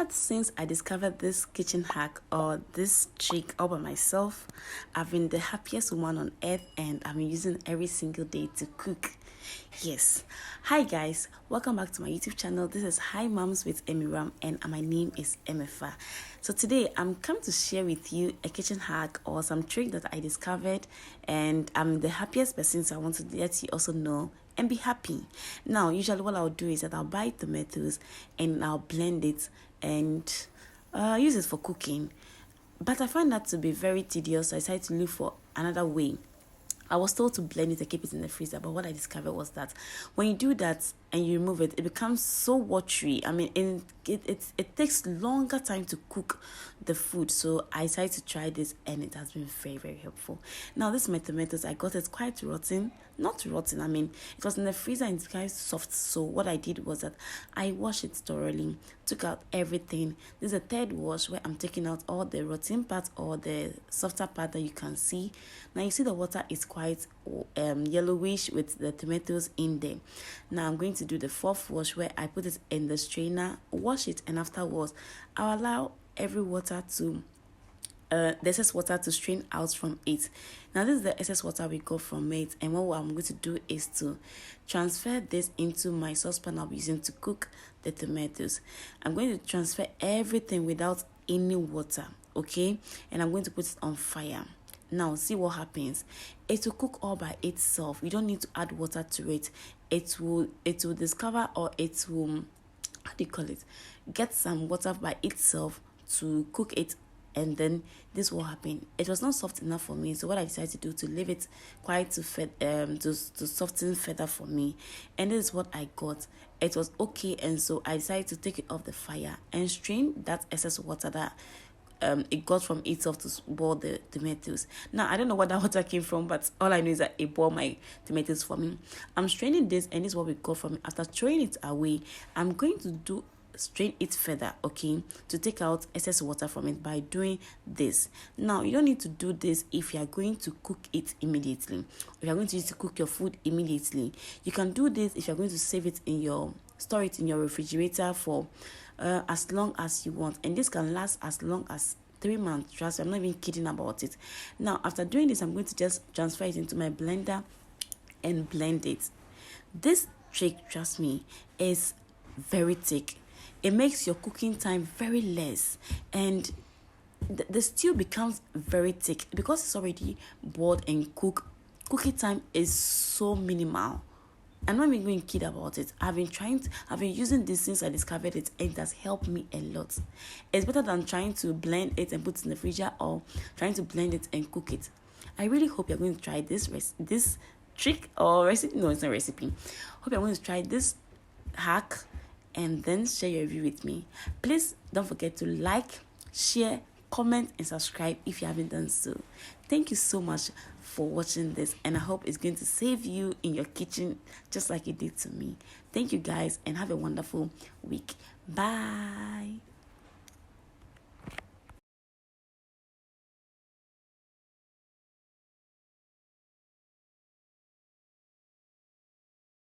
Ever since I discovered this kitchen hack or this trick all by myself, I've been the happiest woman on earth and I've been using every single day to cook. Yes. Hi guys, welcome back to my YouTube channel. This is Hi Moms with Emiram and my name is Emefa. So today I'm come to share with you a kitchen hack or some trick that I discovered, and I'm the happiest person, so I want to let you also know and be happy. Now, usually what I'll do is that I'll buy tomatoes and I'll blend it and use it for cooking. But I find that to be very tedious, so I decided to look for another way. I was told to blend it and keep it in the freezer, but what I discovered was that when you do that and you remove it, it becomes so watery. I mean, it takes longer time to cook the food. So I decided to try this and it has been very, very helpful. Now, this is my tomatoes. I got it quite rotten. Not rotten, I mean, it was in the freezer and it's quite soft. So what I did was that I washed it thoroughly, took out everything. This is a third wash where I'm taking out all the rotten part or the softer part that you can see. Now you see the water is quite yellowish with the tomatoes in there. Now I'm going to do the fourth wash where I put it in the strainer, wash it, and afterwards I'll allow every water to the excess water to strain out from it. Now this is the excess water we got from it, and what I'm going to do is to transfer this into my saucepan I'll be using to cook the tomatoes. I'm going to transfer everything without any water, okay? And I'm going to put it on fire. Now see what happens. It will cook all by itself. You don't need to add water to it. It will discover, or it will, how do you call it, get some water by itself to cook it. And then this will happen. It was not soft enough for me, so what I decided to do to leave it quite to soften further for me, and this is what I got. It was okay, and so I decided to take it off the fire and strain that excess water that it got from itself to boil the tomatoes. Now I don't know where that water came from, but all I know is that it boiled my tomatoes for me. I'm straining this, and this is what we got from it. After throwing it away, I'm going to strain it further, okay, to take out excess water from it by doing this. Now you don't need to do this if you are going to cook it immediately. If you are going to use to cook your food immediately, you can do this if you are going to save it in your store it in your refrigerator for as long as you want, and this can last as long as 3 months. Trust me, I'm not even kidding about it. Now after doing this, I'm going to just transfer it into my blender and blend it. This trick, trust me, is very thick. It makes your cooking time very less, and the stew becomes very thick because it's already boiled and cooked. Cooking time is so minimal. I'm not even going to kid about it. I've been using this since I discovered it, and it has helped me a lot. It's better than trying to blend it and put it in the freezer or trying to blend it and cook it. I really hope you're going to try this trick or recipe. No, it's not a recipe. Hope you're going to try this hack and then share your review with me. Please don't forget to like, share, comment, and subscribe if you haven't done so. Thank you so much for watching this, and I hope it's going to save you in your kitchen just like it did to me. Thank you guys, and have a wonderful week. Bye.